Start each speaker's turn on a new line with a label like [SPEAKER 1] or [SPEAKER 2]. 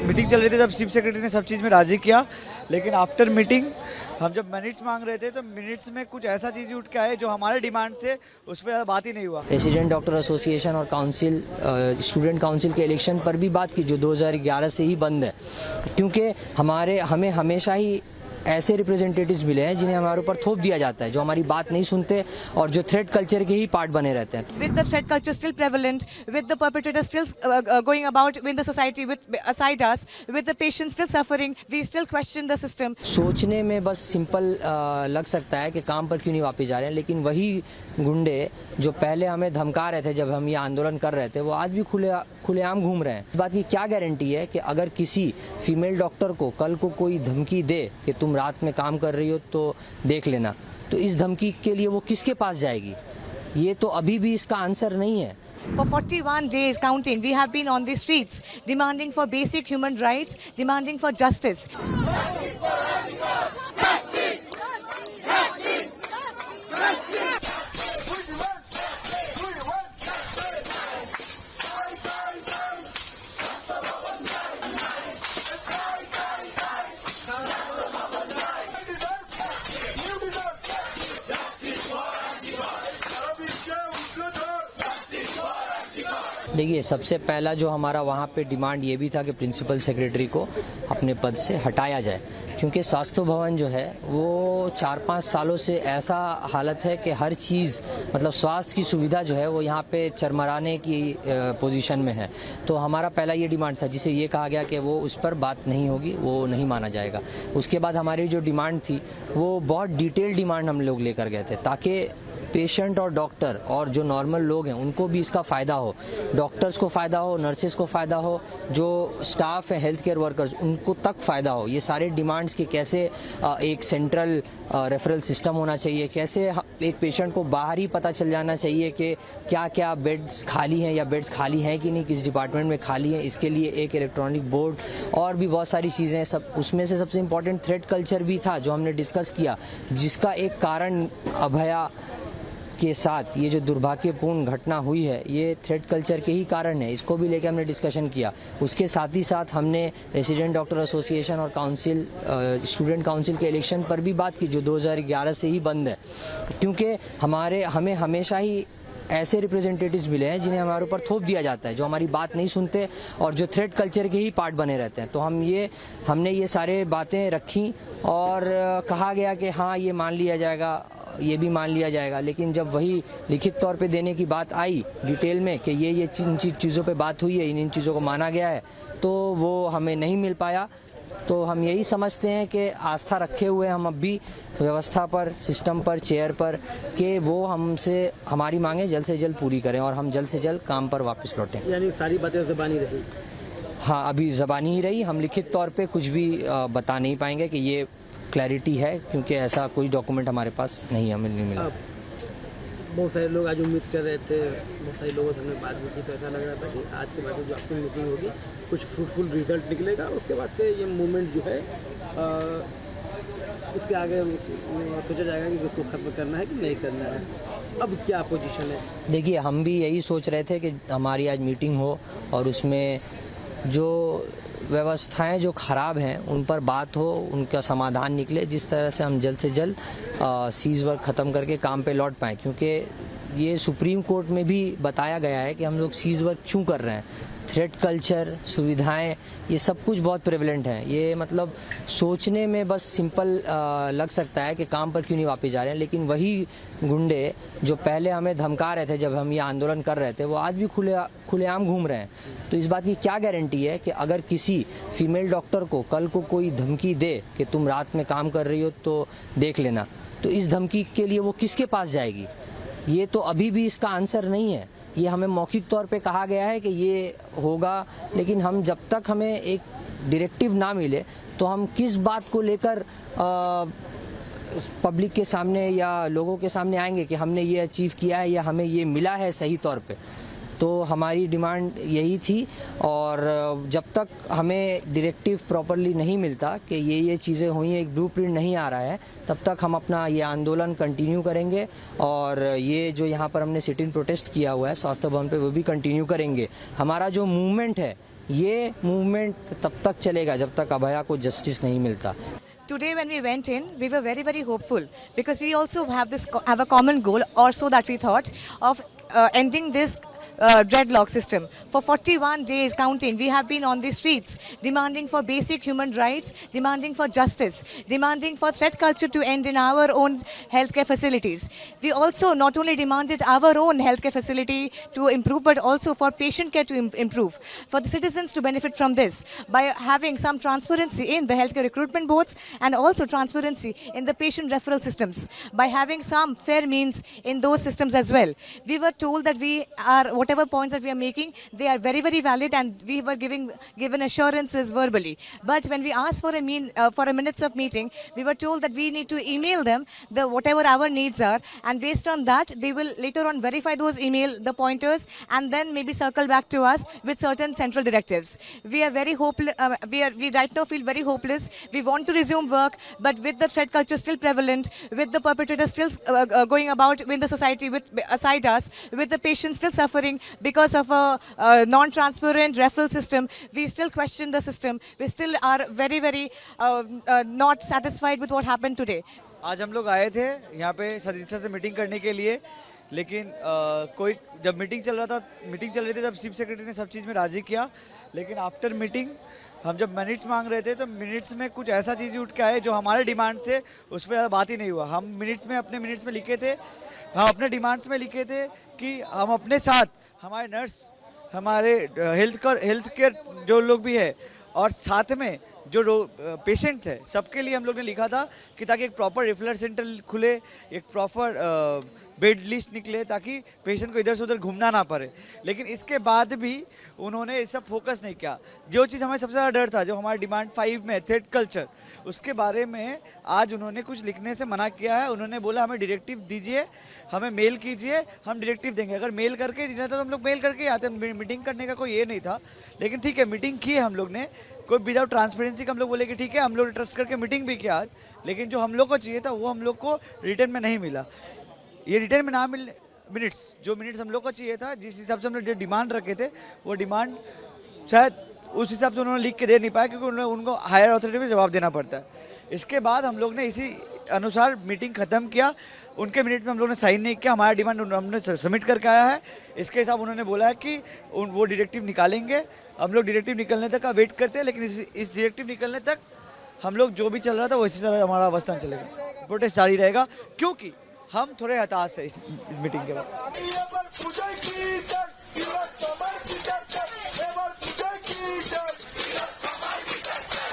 [SPEAKER 1] Meeting चल रही थी तब चीफ सेक्रेटरी ने सब चीज़ में राजी किया, लेकिन आफ्टर मीटिंग हम जब मिनट्स मांग रहे थे तो मिनट्स में कुछ ऐसा चीज़ उठ के आए जो हमारे डिमांड से उस पर बात ही नहीं हुआ।
[SPEAKER 2] रेसिडेंट डॉक्टर एसोसिएशन और काउंसिल स्टूडेंट काउंसिल के इलेक्शन पर भी बात की जो 2011 से ही बंद है, क्योंकि हमें हमेशा ही ऐसे रिप्रेजेंटेटिव्स मिले हैं जिन्हें हमारे ऊपर थोप दिया जाता है, जो हमारी बात नहीं सुनते और जो थ्रेट कल्चर के ही पार्ट बने रहते हैं।
[SPEAKER 3] With the threat culture still prevalent, with the perpetrators still going about in the society with aside us, with the patients still suffering, we still question the system.
[SPEAKER 2] सोचने में बस simple लग सकता है कि काम पर क्यों नहीं वापस जा रहे हैं, लेकिन वही गुंडे जो पहले हमें धमका रहे थे जब हम ये आंदोलन कर रहे थे, वो आज भी खुलेआम घूम रहे हैं। इस बात की क्या गारंटी है कि अगर किसी फीमेल डॉक्टर को कल को कोई धमकी दे कि तुम रात में काम कर रही हो तो देख लेना, तो इस धमकी के लिए वो किसके पास जाएगी? ये तो अभी भी इसका आंसर नहीं है।
[SPEAKER 3] For 41 days counting, we have been on the streets demanding for basic human rights, demanding for justice.
[SPEAKER 2] देखिए, सबसे पहला जो हमारा वहाँ पे डिमांड ये भी था कि प्रिंसिपल सेक्रेटरी को अपने पद से हटाया जाए, क्योंकि स्वास्थ्य भवन जो है वो 4-5 सालों से ऐसा हालत है कि हर चीज़ मतलब स्वास्थ्य की सुविधा जो है वो यहाँ पे चरमराने की पोजीशन में है। तो हमारा पहला ये डिमांड था, जिसे ये कहा गया कि वो उस पर बात नहीं होगी, वो नहीं माना जाएगा। उसके बाद हमारी जो डिमांड थी वो बहुत डिटेल डिमांड हम लोग लेकर गए थे, ताकि पेशेंट और डॉक्टर और जो नॉर्मल लोग हैं उनको भी इसका फ़ायदा हो, डॉक्टर्स को फ़ायदा हो, नर्सेस को फ़ायदा हो, जो स्टाफ है हेल्थ केयर वर्कर्स उनको तक फ़ायदा हो। ये सारे डिमांड्स के कैसे एक सेंट्रल रेफरल सिस्टम होना चाहिए, कैसे एक पेशेंट को बाहर ही पता चल जाना चाहिए कि क्या क्या बेड्स खाली हैं या बेड्स खाली हैं कि नहीं, किस डिपार्टमेंट में खाली हैं, इसके लिए एक इलेक्ट्रॉनिक बोर्ड और भी बहुत सारी चीज़ें सब। उसमें से सबसे इम्पॉर्टेंट थ्रेट कल्चर भी था जो हमने डिस्कस किया, जिसका एक कारण अभया के साथ ये जो दुर्भाग्यपूर्ण घटना हुई है ये थ्रेट कल्चर के ही कारण है। इसको भी लेकर हमने डिस्कशन किया। उसके साथ ही साथ हमने रेसिडेंट डॉक्टर एसोसिएशन और काउंसिल स्टूडेंट काउंसिल के इलेक्शन पर भी बात की जो 2011 से ही बंद है, क्योंकि हमें हमेशा ही ऐसे रिप्रेजेंटेटिव्स मिले हैं जिन्हें हमारे ऊपर थोप दिया जाता है, जो हमारी बात नहीं सुनते और जो थ्रेट कल्चर के ही पार्ट बने रहते हैं। तो हमने ये सारे बातें रखी और कहा गया कि हाँ ये मान लिया जाएगा, ये भी मान लिया जाएगा, लेकिन जब वही लिखित तौर पे देने की बात आई डिटेल में कि ये चीज़ों पे बात हुई है, इन चीज़ों को माना गया है, तो वो हमें नहीं मिल पाया। तो हम यही समझते हैं कि आस्था रखे हुए हम अब भी व्यवस्था पर, सिस्टम पर, चेयर पर, कि वो हमसे हमारी मांगें जल्द से जल्द पूरी करें और हम जल्द से जल्द काम पर वापस लौटें।
[SPEAKER 4] यानी सारी बातें ज़बानी रही?
[SPEAKER 2] हाँ, अभी ज़बानी ही रही, हम लिखित तौर पे कुछ भी बता नहीं पाएंगे कि ये क्लैरिटी है, क्योंकि ऐसा कोई डॉक्यूमेंट हमारे पास हमें नहीं मिला।
[SPEAKER 4] बहुत सारे लोग आज उम्मीद कर रहे थे, बहुत सारे लोगों से हमने बात की तो ऐसा लग रहा था कि आज के बाद जो आपकी मीटिंग होगी कुछ फ्रूटफुल रिजल्ट निकलेगा, उसके बाद से ये मूवमेंट जो है इसके आगे सोचा जाएगा कि उसको खत्म करना है कि नहीं करना है। अब क्या पोजीशन है? देखिए, हम भी यही सोच रहे थे कि हमारी आज मीटिंग हो और उसमें जो व्यवस्थाएं जो ख़राब हैं उन पर बात हो, उनका समाधान निकले, जिस तरह से हम जल्द से जल्द सीज वर्क ख़त्म करके काम पे लौट पाएँ, क्योंकि ये सुप्रीम कोर्ट में भी बताया गया है कि हम लोग सीज वर्क क्यों कर रहे हैं। थ्रेट कल्चर, सुविधाएं, ये सब कुछ बहुत प्रेवलेंट हैं। ये मतलब सोचने में बस सिंपल लग सकता है कि काम पर क्यों नहीं वापस जा रहे हैं, लेकिन वही गुंडे जो पहले हमें धमका रहे थे जब हम ये आंदोलन कर रहे थे, वो आज भी खुलेआम घूम रहे हैं। तो इस बात की क्या गारंटी है कि अगर किसी फीमेल डॉक्टर को कल को कोई धमकी दे कि तुम रात में काम कर रही हो तो देख लेना, तो इस धमकी के लिए वो किसके पास जाएगी? ये तो अभी भी इसका आंसर नहीं है। ये हमें मौखिक तौर पे कहा गया है कि ये होगा, लेकिन हम जब तक हमें एक डायरेक्टिव ना मिले तो हम किस बात को लेकर पब्लिक के सामने या लोगों के सामने आएंगे कि हमने ये अचीव किया है या हमें ये मिला है सही तौर पे।
[SPEAKER 2] तो हमारी डिमांड यही थी। और जब तक हमें डायरेक्टिव प्रॉपरली नहीं मिलता कि ये चीज़ें हुई हैं, एक ब्लूप्रिंट नहीं आ रहा है, तब तक हम अपना ये आंदोलन कंटिन्यू करेंगे। और ये जो यहाँ पर हमने सिट इन प्रोटेस्ट किया हुआ है स्वास्थ्य भवन पे, वो भी कंटिन्यू करेंगे। हमारा जो मूवमेंट है, ये मूवमेंट तब तक चलेगा जब तक अभया को जस्टिस नहीं मिलता।
[SPEAKER 3] Today when we went in, we were very, very hopeful because we also have a common goal, or so that we thought, of ending this dreadlock system. For 41 days counting, we have been on the streets demanding for basic human rights, demanding for justice, demanding for threat culture to end in our own healthcare facilities. We also not only demanded our own healthcare facility to improve, but also for patient care to improve, for the citizens to benefit from this by having some transparency in the healthcare recruitment boards and also transparency in the patient referral systems, by having some fair means in those systems as well. We were told that whatever points that we are making, they are very, very valid, and we were given assurances verbally. But when we asked for a minutes of meeting, we were told that we need to email them whatever our needs are, and based on that, they will later on verify those the pointers, and then maybe circle back to us with certain central directives. We are very hopeless. We right now feel very hopeless. We want to resume work, but with the threat culture still prevalent, with the perpetrators still going about in the society aside us, with the patients still suffering because of a non-transparent referral system, we still question the system. We still are very, very not satisfied with what happened today.
[SPEAKER 1] आज हम लोग आए थे यहाँ पे सदस्यता से meeting करने के लिए, लेकिन कोई जब मीटिंग चल रही थी तब चीफ सेक्रेटरी ने सब चीज़ में राज़ी किया, लेकिन आफ्टर मीटिंग हम जब मिनट्स मांग रहे थे तो मिनट्स में कुछ ऐसा चीज़ उठ के आए जो हमारे डिमांड से उस पर बात ही नहीं हुआ। हम अपने मिनट्स में लिखे थे, हम अपने डिमांड्स में लिखे थे कि हम अपने साथ हमारे नर्स, हमारे हेल्थ केयर जो लोग भी है, और साथ में जो पेशेंट्स है, सबके लिए हम लोग ने लिखा था कि ताकि एक प्रॉपर रेफरल सेंटर खुले, एक प्रॉपर बेड लिस्ट निकले, ताकि पेशेंट को इधर से उधर घूमना ना पड़े। लेकिन इसके बाद भी उन्होंने इस सब फोकस नहीं किया। जो चीज़ हमें सबसे ज़्यादा डर था, जो हमारे डिमांड 5 में थ्रेट कल्चर, उसके बारे में आज उन्होंने कुछ लिखने से मना किया है। उन्होंने बोला हमें डायरेक्टिव दीजिए, हमें मेल कीजिए, हम डायरेक्टिव देंगे। अगर मेल करके नहीं रहता तो हम लोग मेल करके आते, मीटिंग करने का कोई ये नहीं था। लेकिन ठीक है, मीटिंग की है हम लोग ने, कोई विदाउट ट्रांसपेरेंसी का हम लोग बोले कि ठीक है, हम लोग ट्रस्ट करके मीटिंग भी किया आज, लेकिन जो हम लोग को चाहिए था वो हम लोग को रिटर्न में नहीं मिला। ये रिटर्न में ना मिल मिनट्स हम लोग को चाहिए था, जिस हिसाब से हमने जो डिमांड रखे थे, वो डिमांड शायद उस हिसाब से उन्होंने लिख के दे नहीं पाया, क्योंकि उनको हायर अथॉरिटी में जवाब देना पड़ता है। इसके बाद हम लोग ने इसी अनुसार मीटिंग ख़त्म किया। उनके मिनट में हम लोग ने साइन नहीं किया, हमारा डिमांड हमने सबमिट करके आया है। इसके हिसाब उन्होंने बोला है कि वो डायरेक्टिव निकालेंगे। हम लोग डायरेक्टिव निकलने तक का वेट करते हैं, लेकिन इस डायरेक्टिव निकलने तक हम लोग जो भी चल रहा था वैसे तरह हमारा अवस्थान चलेगा, प्रोटेस्ट जारी रहेगा, क्योंकि हम थोड़े हताश है इस मीटिंग के बाद।